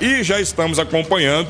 E já estamos acompanhando,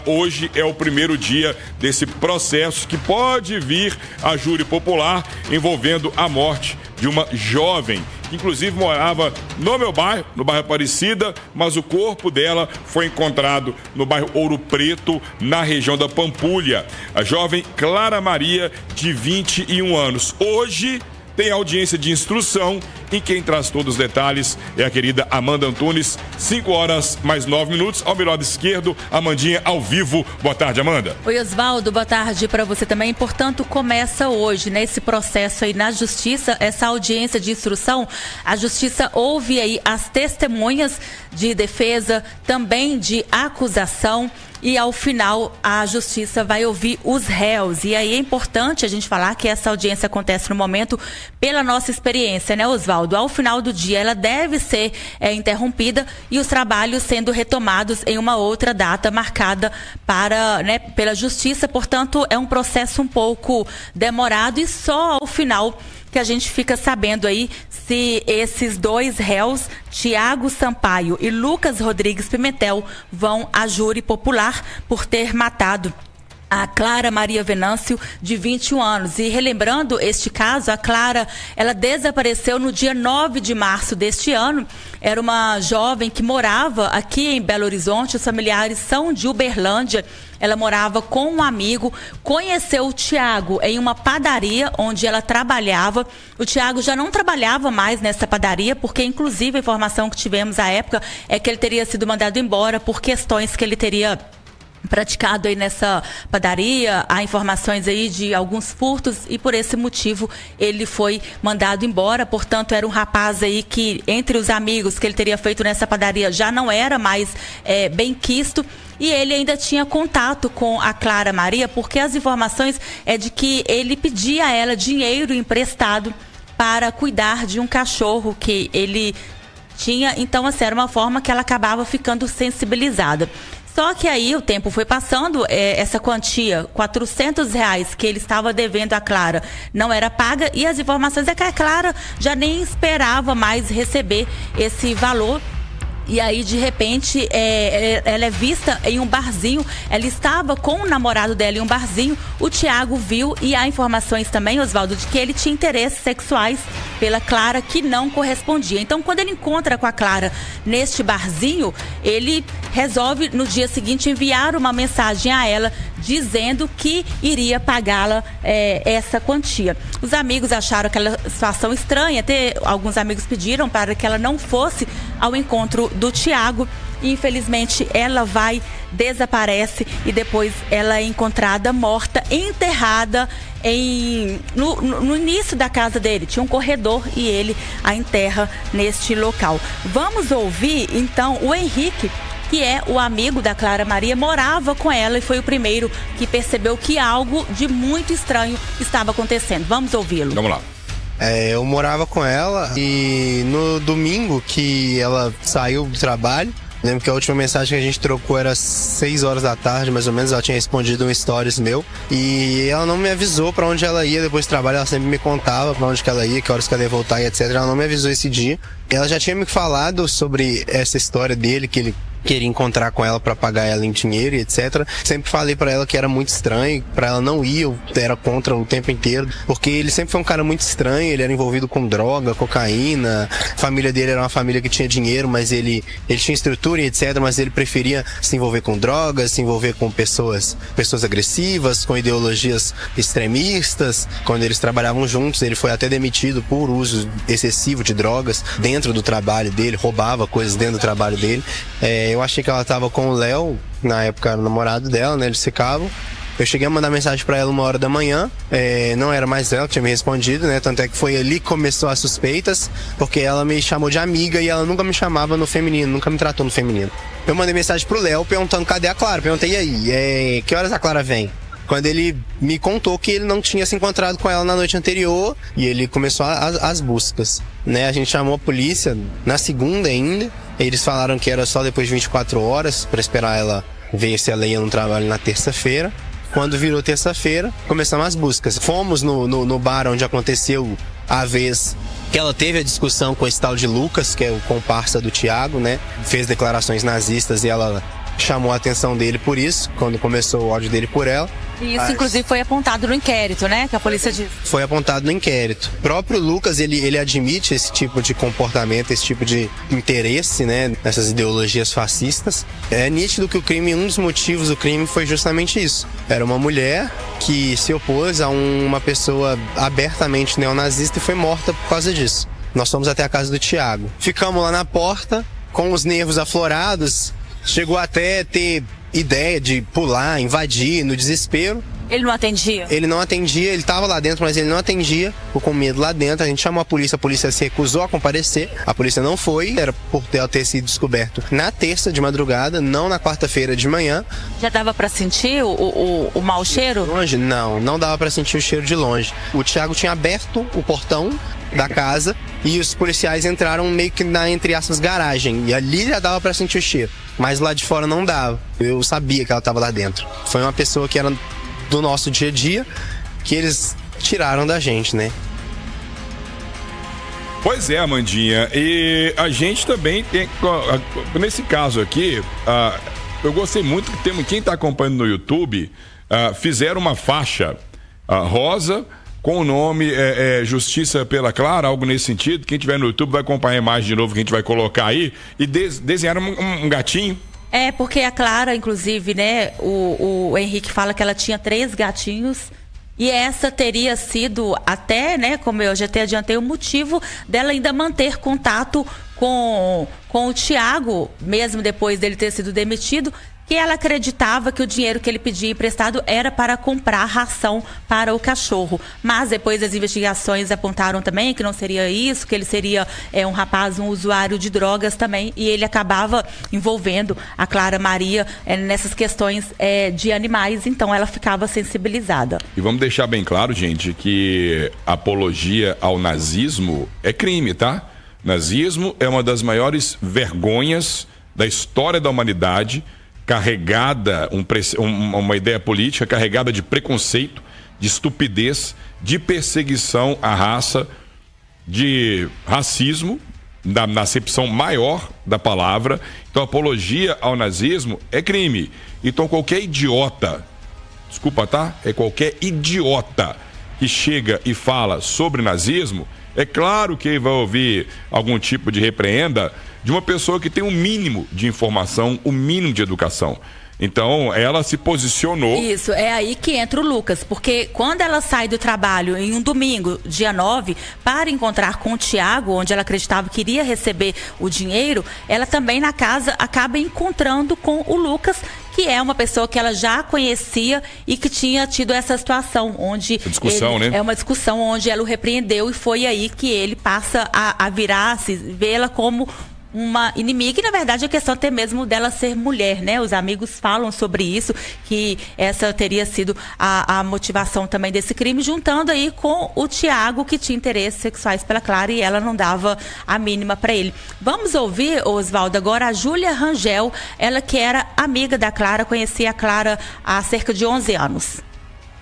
hoje é o primeiro dia desse processo que pode vir a júri popular envolvendo a morte de uma jovem, que inclusive morava no meu bairro, no bairro Aparecida, mas o corpo dela foi encontrado no bairro Ouro Preto, na região da Pampulha. A jovem Clara Maria, de 21 anos. Hoje tem audiência de instrução e quem traz todos os detalhes é a querida Amanda Antunes, 5h mais 9 ao meu lado esquerdo, Amandinha ao vivo. Boa tarde, Amanda. Oi, Osvaldo, boa tarde para você também. Portanto, começa hoje, né, esse processo aí na Justiça, essa audiência de instrução. A Justiça ouve aí as testemunhas de defesa, também de acusação. E ao final a Justiça vai ouvir os réus. E aí é importante a gente falar que essa audiência acontece no momento pela nossa experiência, né, Osvaldo? Ao final do dia ela deve ser interrompida e os trabalhos sendo retomados em uma outra data marcada para, né, pela Justiça. Portanto, é um processo um pouco demorado e só ao final que a gente fica sabendo aí se esses dois réus, Tiago Sampaio e Lucas Rodrigues Pimentel, vão à júri popular por ter matado a Clara Maria Venâncio, de 21 anos. E relembrando este caso, a Clara, ela desapareceu no dia 9 de março deste ano. Era uma jovem que morava aqui em Belo Horizonte, os familiares são de Uberlândia. Ela morava com um amigo, conheceu o Tiago em uma padaria onde ela trabalhava. O Tiago já não trabalhava mais nessa padaria, porque inclusive a informação que tivemos à época é que ele teria sido mandado embora por questões que ele teria praticado aí nessa padaria. Há informações aí de alguns furtos e por esse motivo ele foi mandado embora. Portanto, era um rapaz aí que entre os amigos que ele teria feito nessa padaria já não era mais bem quisto. E ele ainda tinha contato com a Clara Maria, porque as informações é de que ele pedia a ela dinheiro emprestado para cuidar de um cachorro que ele tinha. Então, assim, era uma forma que ela acabava ficando sensibilizada. Só que aí o tempo foi passando, essa quantia, R$400 que ele estava devendo à Clara, não era paga, e as informações é que a Clara já nem esperava mais receber esse valor. E aí, de repente, ela é vista em um barzinho. Ela estava com o namorado dela em um barzinho. O Tiago viu, e há informações também, Osvaldo, de que ele tinha interesses sexuais pela Clara que não correspondia. Então, quando ele encontra com a Clara neste barzinho, ele resolve no dia seguinte enviar uma mensagem a ela dizendo que iria pagá-la essa quantia. Os amigos acharam aquela situação estranha. Até alguns amigos pediram para que ela não fosse ao encontro do Tiago. Infelizmente ela desaparece e depois ela é encontrada morta, enterrada no início da casa dele. Tinha um corredor e ele a enterra neste local. Vamos ouvir então o Henrique, que é o amigo da Clara Maria, morava com ela e foi o primeiro que percebeu que algo de muito estranho estava acontecendo. Vamos ouvi-lo. Vamos lá. Eu morava com ela e no domingo que ela saiu do trabalho, lembro que a última mensagem que a gente trocou era 6 horas da tarde, mais ou menos. Ela tinha respondido um stories meu e ela não me avisou pra onde ela ia depois do trabalho. Ela sempre me contava pra onde que ela ia, que horas que ela ia voltar e etc. Ela não me avisou esse dia. Ela já tinha me falado sobre essa história dele, que ele queria encontrar com ela para pagar ela em dinheiro e etc. Sempre falei para ela que era muito estranho, para ela não ir, eu era contra o tempo inteiro, porque ele sempre foi um cara muito estranho. Ele era envolvido com droga, cocaína, a família dele era uma família que tinha dinheiro, mas ele tinha estrutura e etc, mas ele preferia se envolver com drogas, se envolver com pessoas agressivas, com ideologias extremistas. Quando eles trabalhavam juntos, ele foi até demitido por uso excessivo de drogas dentro do trabalho dele, roubava coisas dentro do trabalho dele. Eu achei que ela tava com o Léo, na época era o namorado dela, né? Eles ficavam. Eu cheguei a mandar mensagem pra ela 1h da manhã, não era mais ela que tinha me respondido, né? Tanto é que foi ali que começou as suspeitas, porque ela me chamou de amiga e ela nunca me chamava no feminino, nunca me tratou no feminino. Eu mandei mensagem pro Léo perguntando cadê a Clara, perguntei, e aí, que horas a Clara vem? Quando ele me contou que ele não tinha se encontrado com ela na noite anterior e ele começou as buscas, né? A gente chamou a polícia na segunda ainda. Eles falaram que era só depois de 24 horas para esperar ela ver se ela ia no trabalho na terça-feira. Quando virou terça-feira, começamos as buscas. Fomos no bar onde aconteceu a vez que ela teve a discussão com esse tal de Lucas, que é o comparsa do Thiago, né? Fez declarações nazistas e ela chamou a atenção dele por isso, quando começou o ódio dele por ela. E isso, inclusive, foi apontado no inquérito, né? Que a polícia disse. Foi apontado no inquérito. O próprio Lucas, ele admite esse tipo de comportamento, esse tipo de interesse, né? Nessas ideologias fascistas. É nítido que o crime, um dos motivos do crime foi justamente isso. Era uma mulher que se opôs a uma pessoa abertamente neonazista e foi morta por causa disso. Nós fomos até a casa do Thiago. Ficamos lá na porta, com os nervos aflorados. Chegou até ter ideia de pular, invadir, no desespero. Ele não atendia? Ele não atendia, ele estava lá dentro, mas ele não atendia. Ficou com medo lá dentro, a gente chamou a polícia se recusou a comparecer. A polícia não foi, era por ter sido descoberto na terça de madrugada, não na quarta-feira de manhã. Já dava pra sentir o mau cheiro? Longe? Não dava pra sentir o cheiro de longe. O Thiago tinha aberto o portão da casa e os policiais entraram meio que na, entre aspas, garagem. E ali já dava pra sentir o cheiro, mas lá de fora não dava. Eu sabia que ela estava lá dentro. Foi uma pessoa que era do nosso dia a dia, que eles tiraram da gente, né? Pois é, Amandinha, e a gente também tem, nesse caso aqui, eu gostei muito que quem está acompanhando no YouTube, fizeram uma faixa rosa com o nome Justiça pela Clara, algo nesse sentido. Quem tiver no YouTube vai acompanhar a imagem de novo que a gente vai colocar aí, e desenharam um gatinho. É, porque a Clara, inclusive, né, o Henrique fala que ela tinha 3 gatinhos e essa teria sido até, né, como eu já até adiantei, o motivo dela ainda manter contato com o Thiago, mesmo depois dele ter sido demitido, que ela acreditava que o dinheiro que ele pedia emprestado era para comprar ração para o cachorro. Mas depois as investigações apontaram também que não seria isso, que ele seria um rapaz, um usuário de drogas também, e ele acabava envolvendo a Clara Maria nessas questões de animais, então ela ficava sensibilizada. E vamos deixar bem claro, gente, que apologia ao nazismo é crime, tá? Nazismo é uma das maiores vergonhas da história da humanidade, carregada, uma ideia política carregada de preconceito, de estupidez, de perseguição à raça, de racismo, na acepção maior da palavra. Então, apologia ao nazismo é crime. Então, qualquer idiota, desculpa, tá? Qualquer idiota que chega e fala sobre nazismo, é claro que vai ouvir algum tipo de repreenda de uma pessoa que tem um mínimo de informação, um mínimo de educação. Então, ela se posicionou... Isso, é aí que entra o Lucas, porque quando ela sai do trabalho em um domingo, dia 9, para encontrar com o Thiago, onde ela acreditava que iria receber o dinheiro, ela também na casa acaba encontrando com o Lucas, que é uma pessoa que ela já conhecia e que tinha tido essa situação, onde... Discussão, né? É uma discussão onde ela o repreendeu e foi aí que ele passa a virar-se, vê-la como uma inimiga, e na verdade a questão até mesmo dela ser mulher, né? Os amigos falam sobre isso, que essa teria sido a motivação também desse crime, juntando aí com o Thiago, que tinha interesses sexuais pela Clara e ela não dava a mínima para ele. Vamos ouvir, Oswaldo, agora a Júlia Rangel, ela que era amiga da Clara, conhecia a Clara há cerca de 11 anos.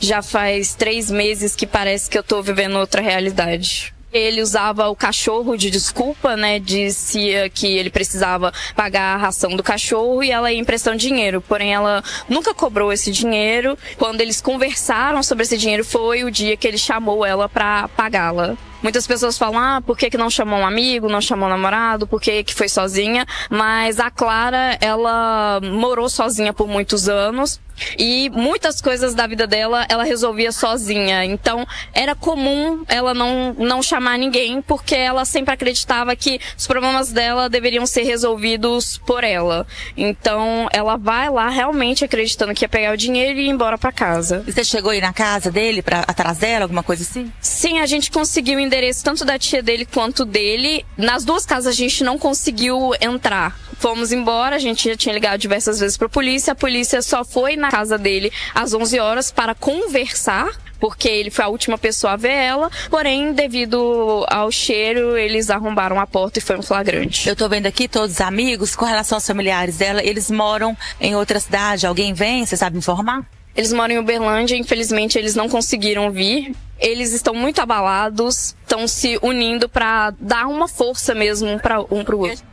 Já faz 3 meses que parece que eu tô vivendo outra realidade. Ele usava o cachorro de desculpa, né? Dizia que ele precisava pagar a ração do cachorro e ela ia emprestando dinheiro. Porém, ela nunca cobrou esse dinheiro. Quando eles conversaram sobre esse dinheiro, foi o dia que ele chamou ela para pagá-la. Muitas pessoas falam, por que não chamou um amigo, não chamou um namorado, por que foi sozinha? Mas a Clara, ela morou sozinha por muitos anos e muitas coisas da vida dela, ela resolvia sozinha. Então, era comum ela não chamar ninguém, porque ela sempre acreditava que os problemas dela deveriam ser resolvidos por ela. Então, ela vai lá realmente acreditando que ia pegar o dinheiro e ir embora para casa. E você chegou aí na casa dele, atrás dela, alguma coisa assim? Sim, a gente conseguiu o endereço tanto da tia dele quanto dele. Nas 2 casas a gente não conseguiu entrar. Fomos embora, a gente já tinha ligado diversas vezes pra polícia. A polícia só foi na casa dele às 11 horas para conversar, porque ele foi a última pessoa a ver ela. Porém, devido ao cheiro, eles arrombaram a porta e foi um flagrante. Eu tô vendo aqui todos os amigos, com relação aos familiares dela, eles moram em outra cidade. Alguém vem? Você sabe informar? Eles moram em Uberlândia, infelizmente eles não conseguiram vir. eles estão muito abalados, estão se unindo para dar uma força mesmo para um para o outro.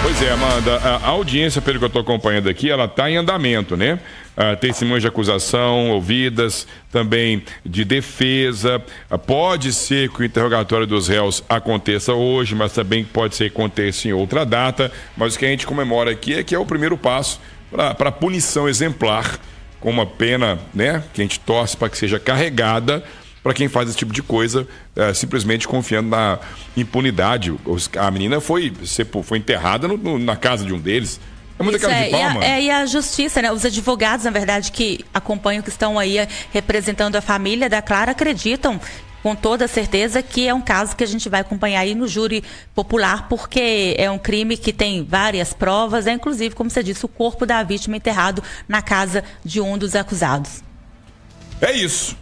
Pois é, Amanda, a audiência, pelo que eu estou acompanhando aqui, ela está em andamento, né? Testemunhas de acusação ouvidas, também de defesa. Pode ser que o interrogatório dos réus aconteça hoje, mas também pode ser que aconteça em outra data. Mas o que a gente comemora aqui é que é o primeiro passo para a punição exemplar, com uma pena, né, que a gente torce para que seja carregada para quem faz esse tipo de coisa, simplesmente confiando na impunidade. A menina foi enterrada na casa de um deles. É muita cara de pau, mano. E a justiça, né? Os advogados, na verdade, que acompanham, que estão aí representando a família da Clara, acreditam com toda certeza que é um caso que a gente vai acompanhar aí no júri popular, porque é um crime que tem várias provas, inclusive, como você disse, o corpo da vítima enterrado na casa de um dos acusados. É isso.